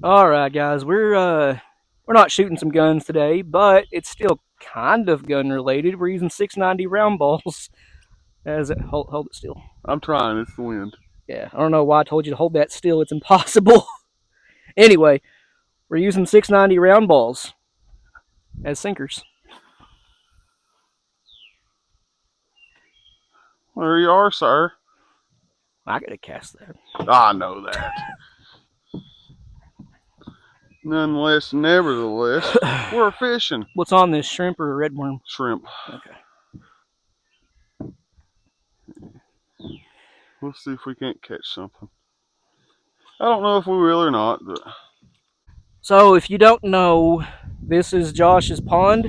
All right, guys, we're not shooting some guns today, but it's still kind of gun related. We're using 690 round balls. As it hold it still. I'm trying. It's the wind. Yeah, I don't know why I told you to hold that still. It's impossible. Anyway, we're using 690 round balls as sinkers. There you are, sir. I gotta cast that. I know that. Nonetheless, nevertheless, we're fishing. What's on this, shrimp or red worm? Shrimp. Okay. We'll see if we can't catch something. I don't know if we will or not, but So if you don't know, this is Josh's pond.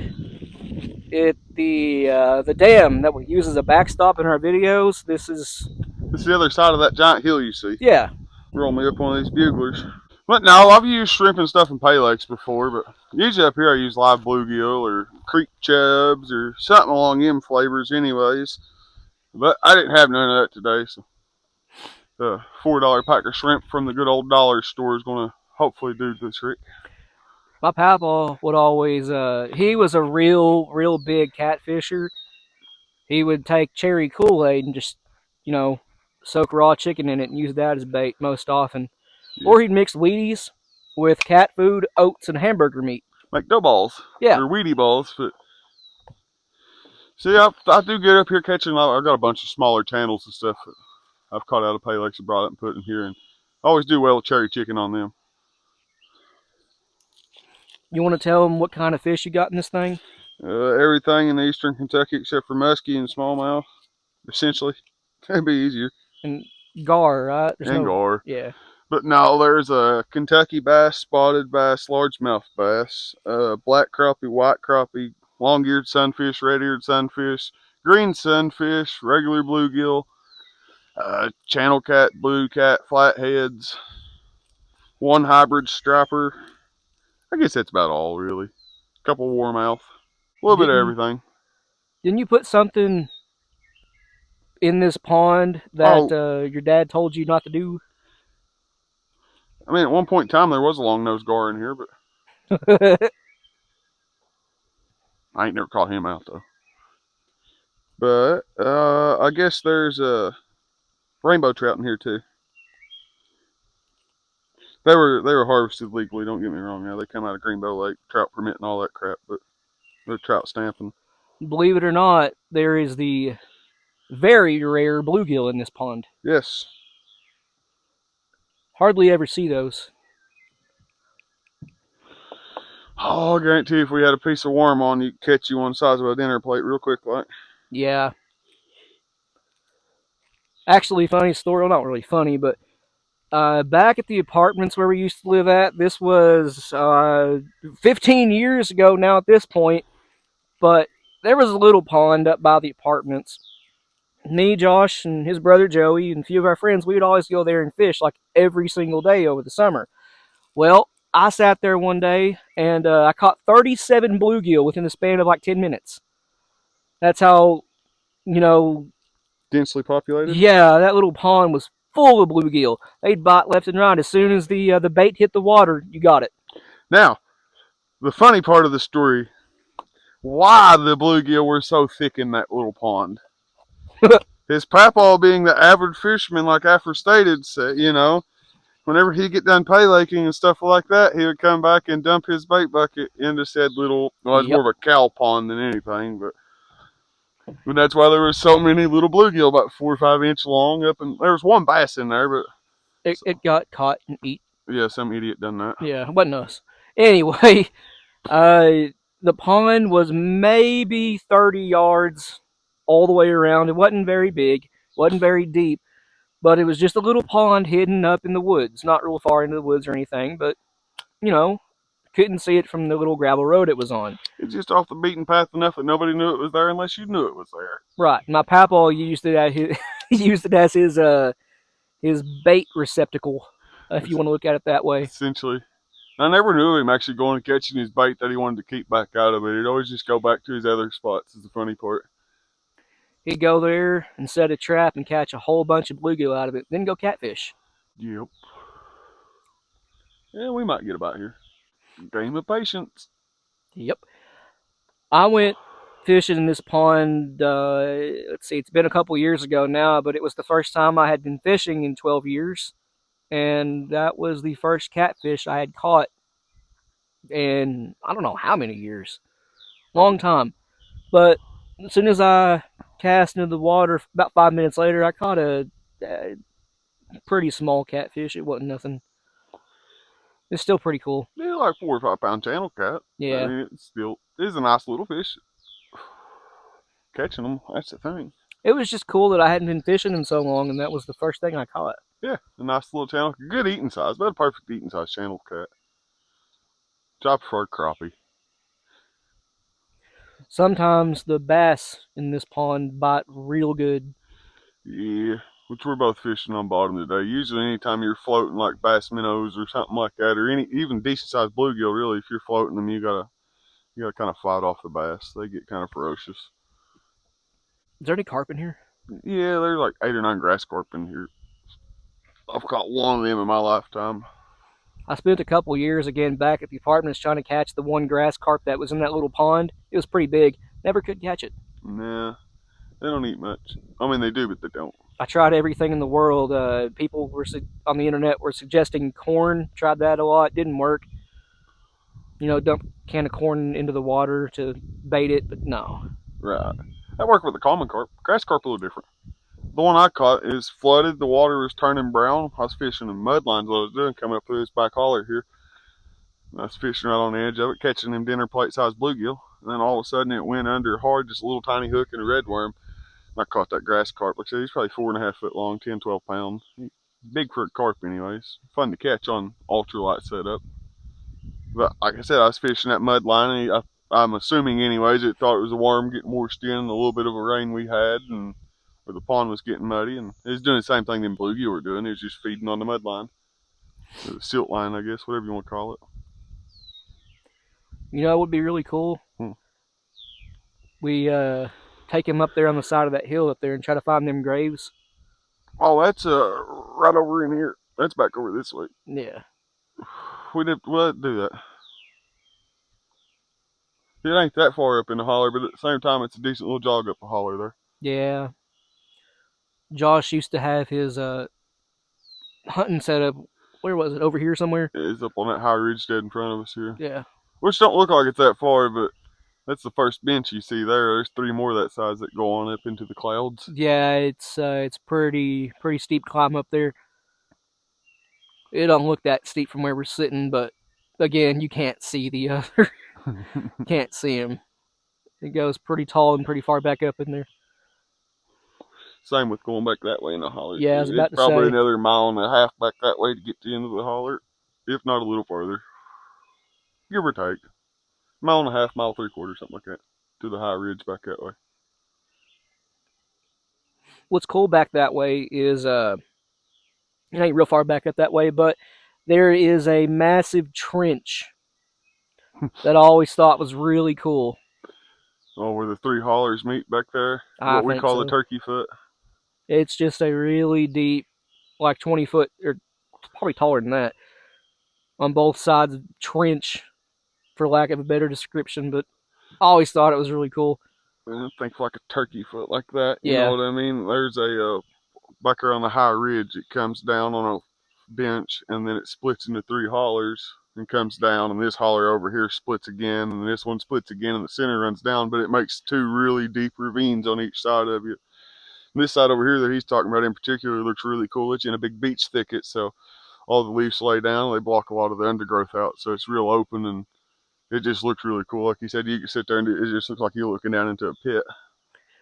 The dam that we use as a backstop in our videos. This is it's the other side of that giant hill you see. yeah. Roll me up one of these buglers. But no, I've used shrimp and stuff in pay lakes before, but usually up here I use live bluegill or creek chubs or something along them flavors anyways. But I didn't have none of that today, so the $4 pack of shrimp from the good old dollar store is going to hopefully do the trick. My papa would always he was a real big catfisher. He would take cherry Kool-Aid and just, you know, soak raw chicken in it and use that as bait most often. Yeah. Or he'd mix Wheaties with cat food, oats, and hamburger meat. Like dough balls. Yeah. Or Wheatie balls, but see, I do get up here catching. I've got a bunch of smaller channels and stuff that I've caught out of pay lakes and brought up and put in here, and I always do well with cherry chicken on them. You want to tell him what kind of fish you got in this thing? Everything in eastern Kentucky except for muskie and smallmouth, essentially. That'd be easier. And gar, right? There's And no, gar. yeah. But no, there's a Kentucky bass, spotted bass, largemouth bass, black crappie, white crappie, long-eared sunfish, red-eared sunfish, green sunfish, regular bluegill, channel cat, blue cat, flatheads, one hybrid striper. I guess that's about all, really. A couple warmouth, a little bit of Didn't everything. didn't you put something in this pond that Oh, your dad told you not to do? I mean, at one point in time, there was a long-nosed gar in here, but I ain't never caught him out, though. But I guess there's a rainbow trout in here, too. They were harvested legally. Don't get me wrong. Now they come out of Greenbow Lake, trout permit and all that crap. But they're trout stamping. Believe it or not, there is the very rare bluegill in this pond. Yes. Hardly ever see those. Oh, I guarantee if we had a piece of worm on, you'd catch you one size of a dinner plate real quick, like. Yeah. Actually, funny story. Well, not really funny, but back at the apartments where we used to live at, this was 15 years ago now at this point, but there was a little pond up by the apartments. Me, Josh, and his brother Joey, and a few of our friends, we would always go there and fish like every single day over the summer. Well, I sat there one day and I caught 37 bluegill within the span of like 10 minutes. That's how, you know, Densely populated. yeah, that little pond was full of bluegill. They'd bite left and right. As soon as the bait hit the water, you got it. Now, the funny part of the story, why the bluegill were so thick in that little pond. His papaw, being the average fisherman, like I stated, said, whenever he get done pay laking and stuff like that, he would come back and dump his bait bucket into said little. Well, it's more Yep. of a cow pond than anything, but that's why there was so many little bluegill, about 4 or 5 inch long. Up and there was one bass in there, but It got caught and eat. yeah, some idiot done that. Yeah, it wasn't us. Anyway, the pond was maybe 30 yards all the way around. It wasn't very big, wasn't very deep, but it was just a little pond hidden up in the woods. Not real far into the woods or anything, but, you know, couldn't see it from the little gravel road it was on. It's just off the beaten path enough that nobody knew it was there unless you knew it was there. Right. My papa used it as his, he used it as his bait receptacle, if you want to look at it that way. Essentially. I never knew him actually going and catching his bait that he wanted to keep back out of it. He'd always just go back to his other spots, is the funny part. He'd go there and set a trap and catch a whole bunch of bluegill out of it, then go catfish. Yep. Yeah, we might get about here. Game of patience. Yep. I went fishing in this pond. Let's see, it's been a couple years ago now, but it was the first time I had been fishing in 12 years, and that was the first catfish I had caught in I don't know how many years, long time. But as soon as I cast into the water, about 5 minutes later, I caught a pretty small catfish. It wasn't nothing. It's still pretty cool. They're like 4 or 5 pound channel cat. I Yeah. mean, it's a nice little fish. Catching them, that's the thing. It was just cool that I hadn't been fishing in so long, and that was the first thing I caught. Yeah, a nice little channel, good eating size, but a perfect eating size channel cat. Which I prefer crappie. Sometimes the bass in this pond bite real good. Yeah, which we're both fishing on bottom today. Usually, anytime you're floating like bass minnows or something like that, or any even decent sized bluegill, really, if you're floating them, you gotta kind of fight off the bass. They get kind of ferocious. Is there any carp in here? Yeah, there's like 8 or 9 grass carp in here. I've caught one of them in my lifetime. I spent a couple years again back at the apartments trying to catch the one grass carp that was in that little pond. It was pretty big. Never could catch it. Nah, they don't eat much. I mean, they do, but they don't. I tried everything in the world. People were on the internet were suggesting corn. Tried that a lot. Didn't work. Dump a can of corn into the water to bait it, but no. Right. I work with the common carp. Grass carp a little different. The one I caught is flooded. The water was turning brown. I was fishing in mud lines. What I was doing, coming up through this back holler here. I was fishing right on the edge of it, catching them dinner plate sized bluegill. And then all of a sudden it went under hard, just a little tiny hook and a red worm. And I caught that grass carp. Like I said, he's probably 4.5 foot long, 10, 12 pounds. Big for a carp, anyways. Fun to catch on ultralight setup. But like I said, I was fishing that mud line, and I'm assuming, anyways, it thought it was a worm getting washed in, and a little bit of a rain we had, and where the pond was getting muddy, and it was doing the same thing them bluegill were doing. It was just feeding on the mud line, the silt line, I guess, whatever you want to call it. It would be really cool. Hmm. We take him up there on the side of that hill up there and try to find them graves. Oh, that's right over in here. That's back over this way. Yeah. We'll do that. It ain't that far up in the holler, but at the same time, it's a decent little jog up the holler there. Yeah. Josh used to have his hunting setup. Where was it? Over here somewhere? It's up on that high ridge dead in front of us here. Yeah. Which don't look like it's that far, but that's the first bench you see there. There's 3 more that size that go on up into the clouds. Yeah, it's pretty steep climb up there. It don't look that steep from where we're sitting, but again, you can't see the other. Can't see him. It goes pretty tall and pretty far back up in there. Same with going back that way in the holler. Yeah, I was about It's to probably say. another 1.5 miles back that way to get to the end of the holler, if not a little further, give or take. 1.5 miles, 1.75 miles, something like that, to the high ridge back that way. What's cool back that way is it ain't real far back up that way, but there is a massive trench that I always thought was really cool. Oh, where the 3 hollers meet back there, I what we think call so. the turkey foot. It's just a really deep, like 20 foot, or probably taller than that, on both sides trench, for lack of a better description. But I always thought it was really cool. I think like a turkey foot like that. You know Yeah, what I mean? There's a back there on the high ridge. It comes down on a bench and then it splits into 3 hollers and comes down. And this holler over here splits again, and this one splits again, and the center runs down. But it makes 2 really deep ravines on each side of you. And this side over here that he's talking about in particular looks really cool. It's in a big beech thicket, so all the leaves lay down. They block a lot of the undergrowth out, so it's real open, and it just looks really cool. Like you said, you can sit there and it just looks like you're looking down into a pit.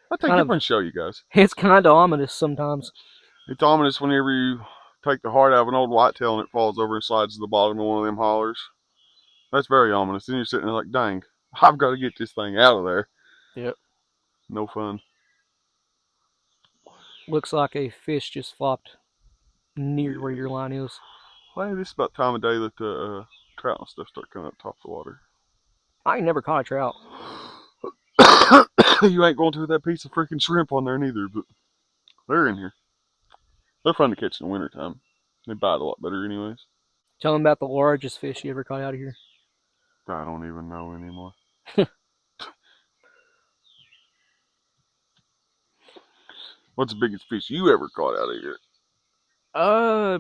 I'll take kind it of. and show you guys. It's kind of ominous sometimes. It's ominous whenever you take the heart out of an old whitetail and it falls over and slides to the bottom of one of them hollers. That's very ominous. Then you're sitting there like, dang, I've got to get this thing out of there. Yep. No fun. Looks like a fish just flopped near where your line is. Well, this is about the time of day that the trout and stuff start coming up top of the water. I ain't never caught a trout. You ain't going to that piece of freaking shrimp on there neither, but they're in here. They're fun to catch in the wintertime. They bite a lot better anyways. Tell them about the largest fish you ever caught out of here. I don't even know anymore. What's the biggest fish you ever caught out of here?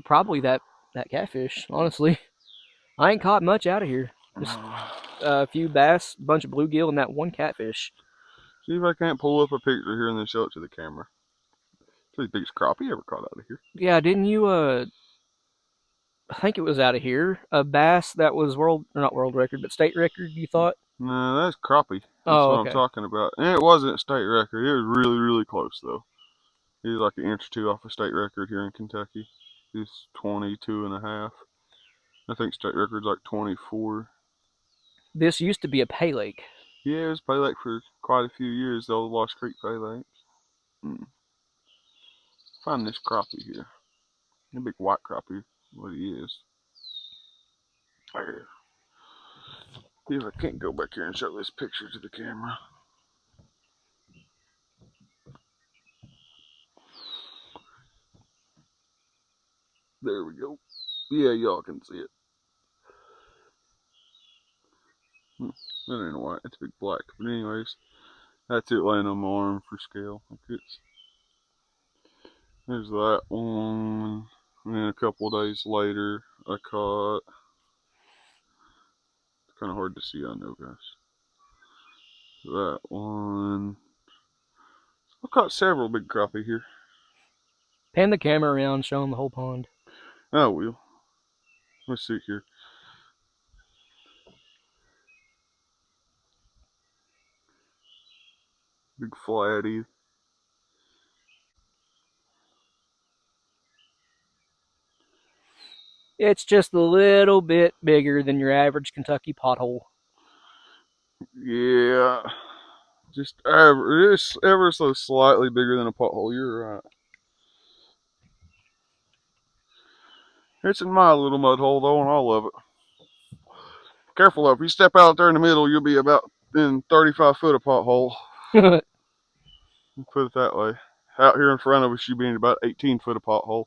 Probably that catfish. Honestly, I ain't caught much out of here. Just a few bass, a bunch of bluegill, and that one catfish. See if I can't pull up a picture here and then show it to the camera. It's the biggest crappie you ever caught out of here. Yeah, didn't you? I think it was out of here. A bass that was world, or not world record, but state record. You thought? No, that's crappie. That's Oh, what I'm okay. talking about. And it wasn't a state record. It was really, really close though. He was like an inch or two off a state record here in Kentucky. He's 22 and a half. I think state record's like 24. This used to be a pay lake. Yeah, it was Pay Lake for quite a few years, the old Lost Creek Pay Lake. Find this crappie here. A big white crappie, what he is. There. See if I can't go back here and show this picture to the camera. There we go. Yeah, y'all can see it. That ain't white, it's big black. But anyways, that's it laying on my arm for scale. There's that one. And then a couple of days later, I caught. It's kind of hard to see, I know, guys. That one. I caught several big crappie here. Pan the camera around, show them the whole pond. I will. Let's see here. Big flatty. It's just a little bit bigger than your average Kentucky pothole. Yeah. Just it's ever so slightly bigger than a pothole. You're right. It's in my little mud hole though, and I love it. Careful though, if you step out there in the middle, you'll be about in 35 foot of pothole. Put it that way. Out here in front of us, you'll be in about 18 foot of pothole.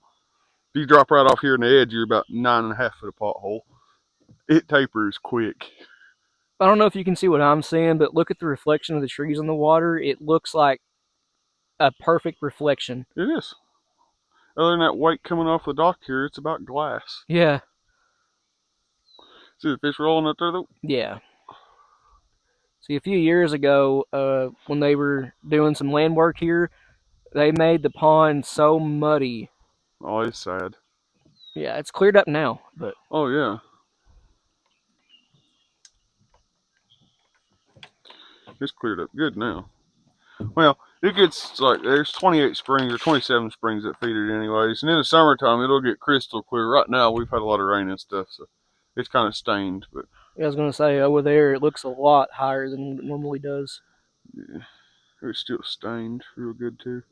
If you drop right off here in the edge, you're about 9.5 foot of pothole. It tapers quick. I don't know if you can see what I'm seeing, but look at the reflection of the trees in the water. It looks like a perfect reflection. It is. Other than that white coming off the dock here, it's about glass. Yeah. See the fish rolling up there though? Yeah. See, a few years ago, when they were doing some land work here, they made the pond so muddy. Oh, it's sad. Yeah, it's cleared up now, but Oh yeah. It's cleared up good now. Well, it gets like there's 28 springs or 27 springs that feed it anyways, and in the summertime it'll get crystal clear. Right now we've had a lot of rain and stuff, so it's kind of stained, but I was going to say over there it looks a lot higher than it normally does. yeah, it's still stained real good too.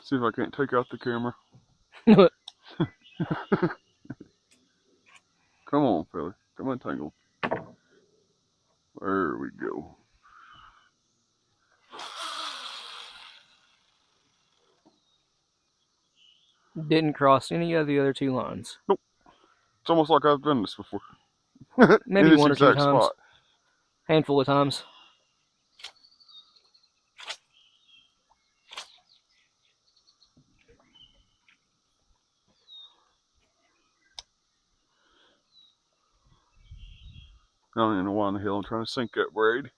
See if I can't take out the camera. Come on, fella. Come on, Tangle. There we go. Didn't cross any of the other two lines. Nope. It's almost like I've done this before. Maybe in this one or two exact times. spot. Handful of times. I don't even know why in the hell I'm trying to sink that braid.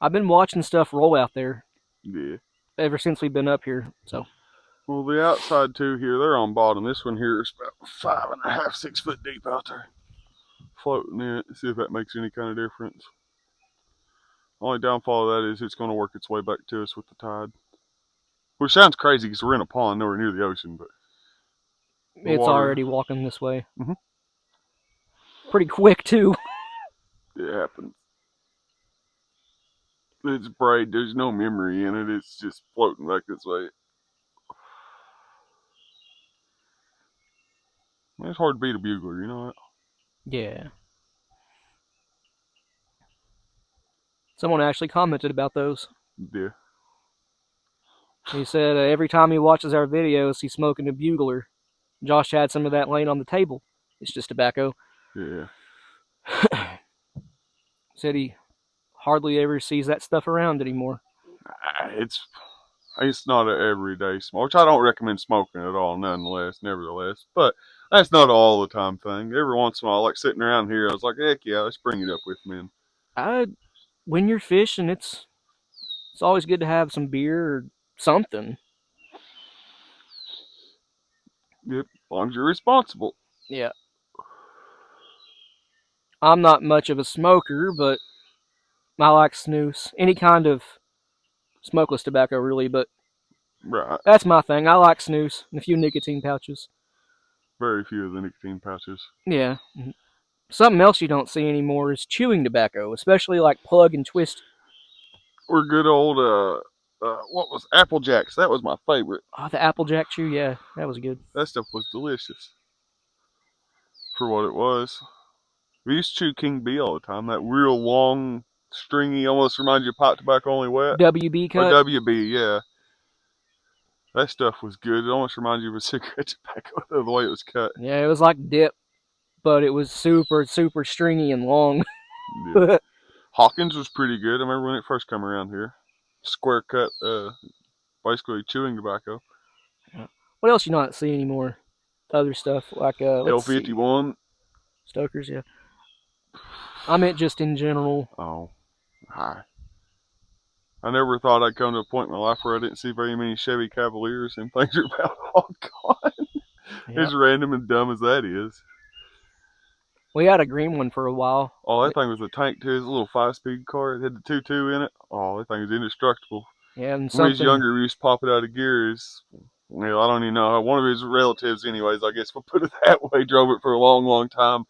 I've been watching stuff roll out there Yeah. ever since we've been up here. So Well, the outside two here, they're on bottom. This one here is about 5.5, 6 foot deep out there. Floating in it. See if that makes any kind of difference. Only downfall of that is it's going to work its way back to us with the tide. Which sounds crazy because we're in a pond nowhere near the ocean, but it's water, already walking this way. Mhm. Pretty quick too. It happens. It's bright. There's no memory in it. It's just floating back this way. It's hard to beat a bugler, you know that? Yeah. Someone actually commented about those. Yeah. He said every time he watches our videos, he's smoking a bugler. Josh had some of that laying on the table. It's just tobacco. Yeah. Said he hardly ever sees that stuff around anymore. It's not an everyday smoke, which I don't recommend smoking at all, nevertheless. But that's not an all the time thing. Every once in a while, like sitting around here, I was like, heck yeah, let's bring it up with me. When you're fishing, it's always good to have some beer or something. Yep, as long as you're responsible. Yeah. I'm not much of a smoker, but I like snus. Any kind of smokeless tobacco, really, but Right. that's my thing. I like snus and a few nicotine pouches. Very few of the nicotine pouches. Yeah. Something else you don't see anymore is chewing tobacco, especially like plug and twist. Or good old, what was Apple Jacks? That was my favorite. Oh, the Applejack chew, yeah, that was good. That stuff was delicious for what it was. We used to chew King B all the time. That real long, stringy, almost reminds you of pipe tobacco, only wet. WB Or cut. WB, yeah. That stuff was good. It almost reminds you of a cigarette tobacco, the way it was cut. Yeah, it was like dip, but it was super, super stringy and long. Yeah. Hawkins was pretty good. I remember when it first came around here. Square cut, basically chewing tobacco. What else you not see anymore? Other stuff like L51. Stokers, yeah. I meant just in general. Oh, hi. I never thought I'd come to a point in my life where I didn't see very many Chevy Cavaliers, and things are about all gone. Yeah. As random and dumb as that is. We had a green one for a while. Oh, that thing was a tank too. It was a little 5-speed car. It had the 2.2 in it. Oh, that thing was indestructible. Yeah, and When he was something. younger, we used to pop it out of gear. Well, I don't even know. One of his relatives, anyways, I guess we'll put it that way, drove it for a long, long time.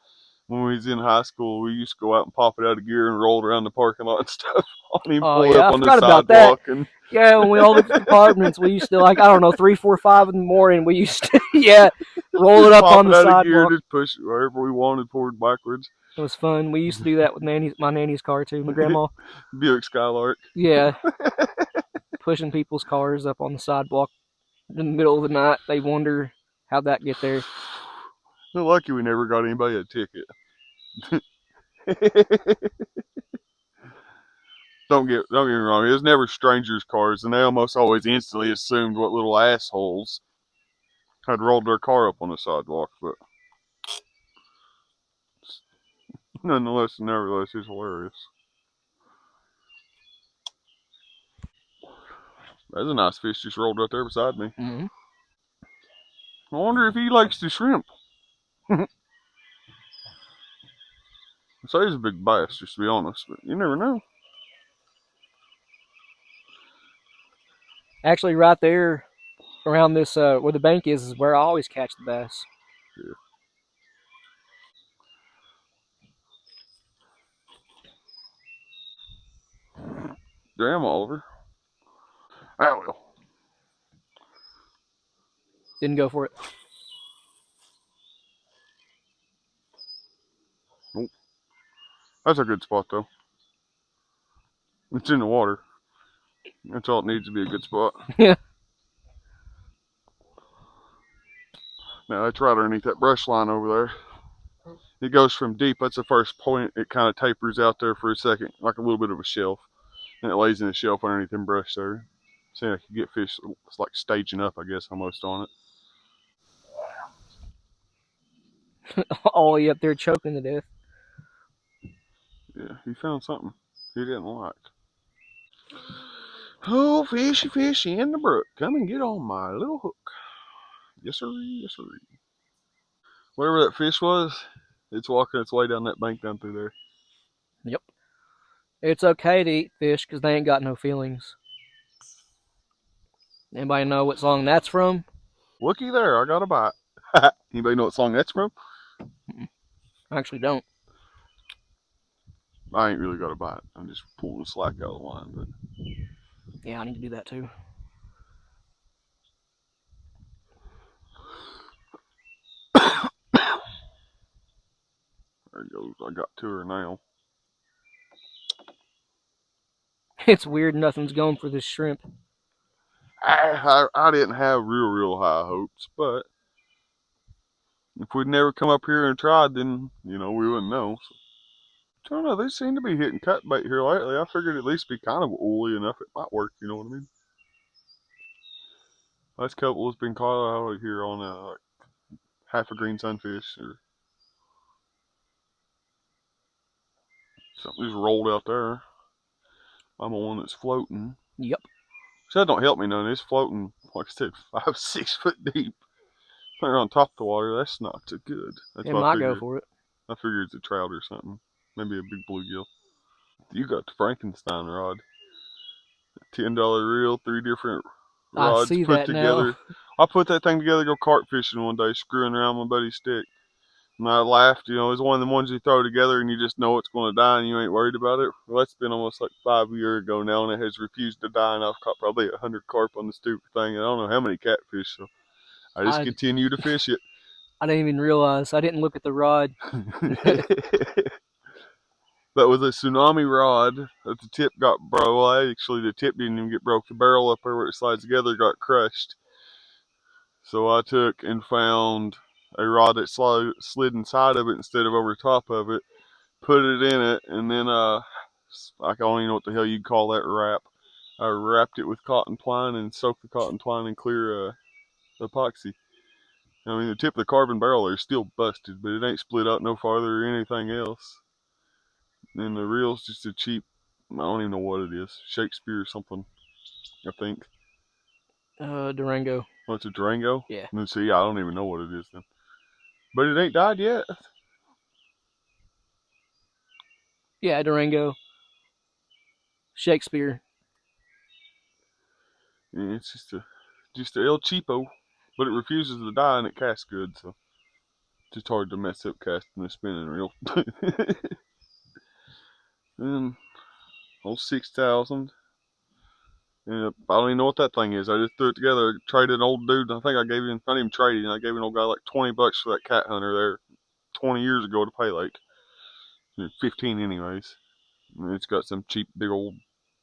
When we was in high school, we used to go out and pop it out of gear and roll it around the parking lot and stuff. On him, Oh pull it yeah, up I on the forgot about that. sidewalk. And Yeah, when we all lived in apartments, we used to like I don't know 3, 4, 5 in the morning. We used to yeah roll it up pop on it the out of gear, sidewalk. just push it wherever we wanted, forward, backwards. It was fun. We used to do that with my nanny's car too. My grandma. Buick Skylark. Yeah, pushing people's cars up on the sidewalk in the middle of the night. They wonder how'd that get there. We're lucky we never got anybody a ticket. Don't get me wrong. It was never strangers' cars, and they almost always instantly assumed what little assholes had rolled their car up on the sidewalk. But nonetheless, nevertheless, it's hilarious. There's a nice fish just rolled right there beside me. Mm-hmm. I wonder if he likes the shrimp. So he's a big bass, just to be honest, but you never know. Actually, right there around this where the bank is where I always catch the bass. Yeah. Damn, Oliver. I will. Didn't go for it. Nope. That's a good spot, though. It's in the water. That's all it needs to be a good spot. Yeah. Now, that's right underneath that brush line over there. It goes from deep. That's the first point. It kind of tapers out there for a second, like a little bit of a shelf. And it lays in a shelf underneath them brush there. So you can get fish. It's like staging up, I guess, almost on it. Ollie up there choking to death. Yeah, he found something he didn't like. Oh, fishy, fishy in the brook. Come and get on my little hook. Yes, sir. Yes, sir. Whatever that fish was, it's walking its way down that bank down through there. Yep. It's okay to eat fish because they ain't got no feelings. Anybody know what song that's from? Looky there, I got a bite. Anybody know what song that's from? I actually don't. I ain't really got a bite. I'm just pulling the slack out of the line. But Yeah, I need to do that too. there it goes. I got to her now. It's weird nothing's going for this shrimp. I didn't have real high hopes, but if we'd never come up here and tried, then we wouldn't know. So, I don't know. They seem to be hitting cut bait here lately. I figured at least be kind of oily enough it might work. You know what I mean? Last couple has been caught out here on like half a green sunfish or something just rolled out there. I'm the one that's floating. Yep. So that don't help me none. It's floating, like I said, 5, 6 foot deep. They're on top of the water. That's not so good. That's It why might go for it. I figured it's a trout or something. Maybe a big bluegill. You got the Frankenstein rod. $10 reel, 3 different I rods see put that now. together. I put that thing together to go carp fishing one day, screwing around my buddy's stick. And I laughed, it's one of the ones you throw together and you just know it's going to die and you ain't worried about it. Well, that's been almost like 5 years ago now, and it has refused to die, and I've caught probably 100 carp on the stupid thing, and I don't know how many catfish, so I just continue to fish it. I didn't even realize. I didn't look at the rod. That was a tsunami rod that the tip got broke. Well, actually, the tip didn't even get broke. The barrel up there where it slides together got crushed. So I took and found a rod that slid inside of it instead of over top of it, put it in it, and then I don't even know what the hell you'd call that wrap. I wrapped it with cotton twine and soaked the cotton twine in clear epoxy. I mean, the tip of the carbon barrel there is still busted, but it ain't split out no farther or anything else. And the reel's just a cheap, I don't even know what it is, Shakespeare or something, I think. Durango. Oh, it's a Durango? Yeah. And see, I don't even know what it is then. But it ain't died yet. Yeah, Durango. Shakespeare. Yeah, it's just a El Cheapo, but it refuses to die and it casts good, so it's just hard to mess up casting a spinning reel. And 6,000. Yeah, I don't even know what that thing is. I just threw it together. Traded an old dude. I think I didn't even trade it. I gave an old guy like $20 for that cat hunter there 20 years ago to Pay Lake. 15 anyways. And it's got some cheap big old,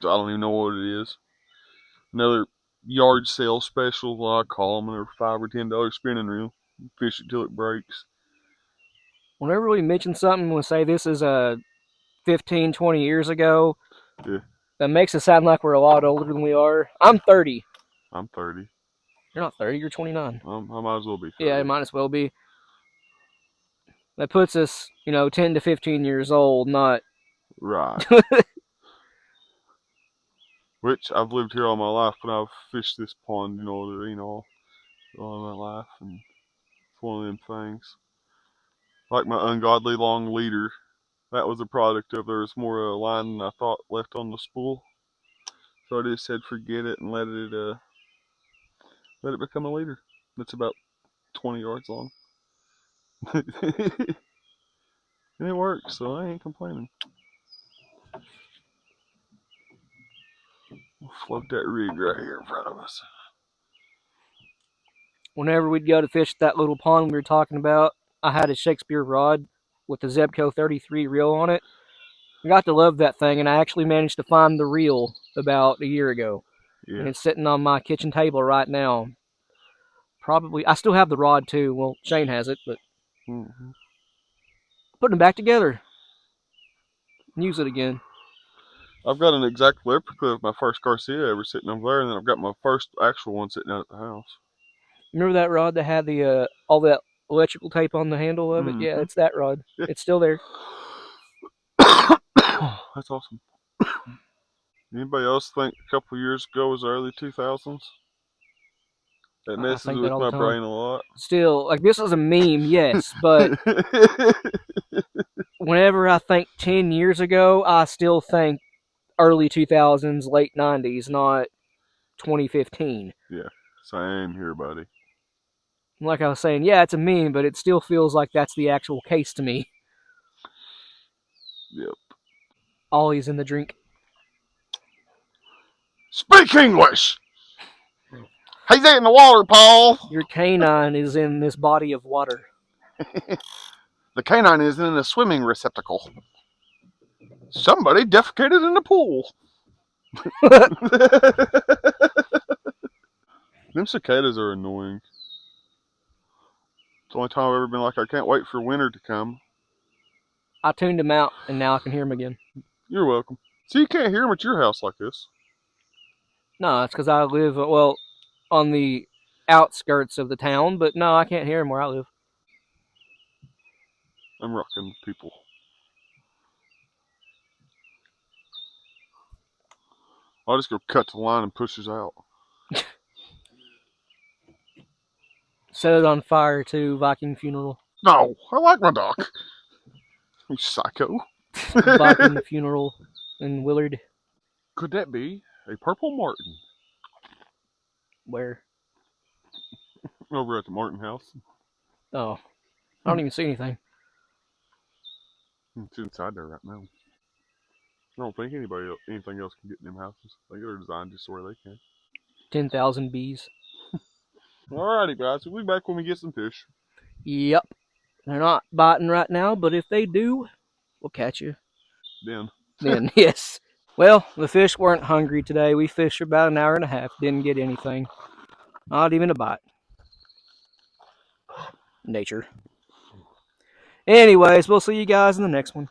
I don't even know what it is. Another yard sale special, I call them. They're $5 or $10 spinning reel. Fish it till it breaks. Whenever we mention something, we say this is 15, 20 years ago. Yeah. That makes it sound like we're a lot older than we are. I'm 30. I'm 30. You're not 30, you're 29. I might as well be 30. Yeah, it might as well be. That puts us, 10 to 15 years old, not. Right. Which I've lived here all my life, but I've fished this pond, all my life, and it's one of them things. Like my ungodly long leader, that was a product of there was more line than I thought left on the spool, so I just said forget it and let it become a leader. That's about 20 yards long, and it works, so I ain't complaining. We'll float that rig right here in front of us. Whenever we'd go to fish that little pond we were talking about, I had a Shakespeare rod with the Zebco 33 reel on it. I got to love that thing, and I actually managed to find the reel about a year ago. Yeah. And it's sitting on my kitchen table right now. Probably, I still have the rod too. Well, Shane has it, but putting them back together. Use it again. I've got an exact replica of my first Garcia ever sitting over there, and then I've got my first actual one sitting out at the house. Remember that rod that had the all that electrical tape on the handle of it? Yeah, it's that rod. Yeah. It's still there. That's awesome. Anybody else think a couple years ago was the early 2000s? That messes with my brain a lot. Still, like, this is a meme, yes, but whenever I think 10 years ago, I still think early 2000s, late 90s, not 2015. Yeah, same here, buddy. Like I was saying, yeah, it's a meme, but it still feels like that's the actual case to me. Yep. Always in the drink. Speak English! He's in the water, Paul! Your canine is in this body of water. The canine is in a swimming receptacle. Somebody defecated in the pool. Them cicadas are annoying. It's the only time I've ever been like, I can't wait for winter to come. I tuned him out, and now I can hear him again. You're welcome. So you can't hear them at your house like this? No, it's because I live, well, on the outskirts of the town, but no, I can't hear him where I live. I'm rocking with people. I'll just go cut the line and push us out. Set it on fire too, Viking funeral. No, I like my dog. You psycho. Viking funeral in Willard. Could that be a purple martin? Where? Over at the Martin house. Oh, I don't even see anything. It's inside there right now. I don't think anything else can get in them houses. I think they're designed just where they can. 10,000 bees. Alrighty, guys. We'll be back when we get some fish. Yep. They're not biting right now, but if they do, we'll catch you. Then, yes. Well, the fish weren't hungry today. We fished for about an hour and a half. Didn't get anything. Not even a bite. Nature. Anyways, we'll see you guys in the next one.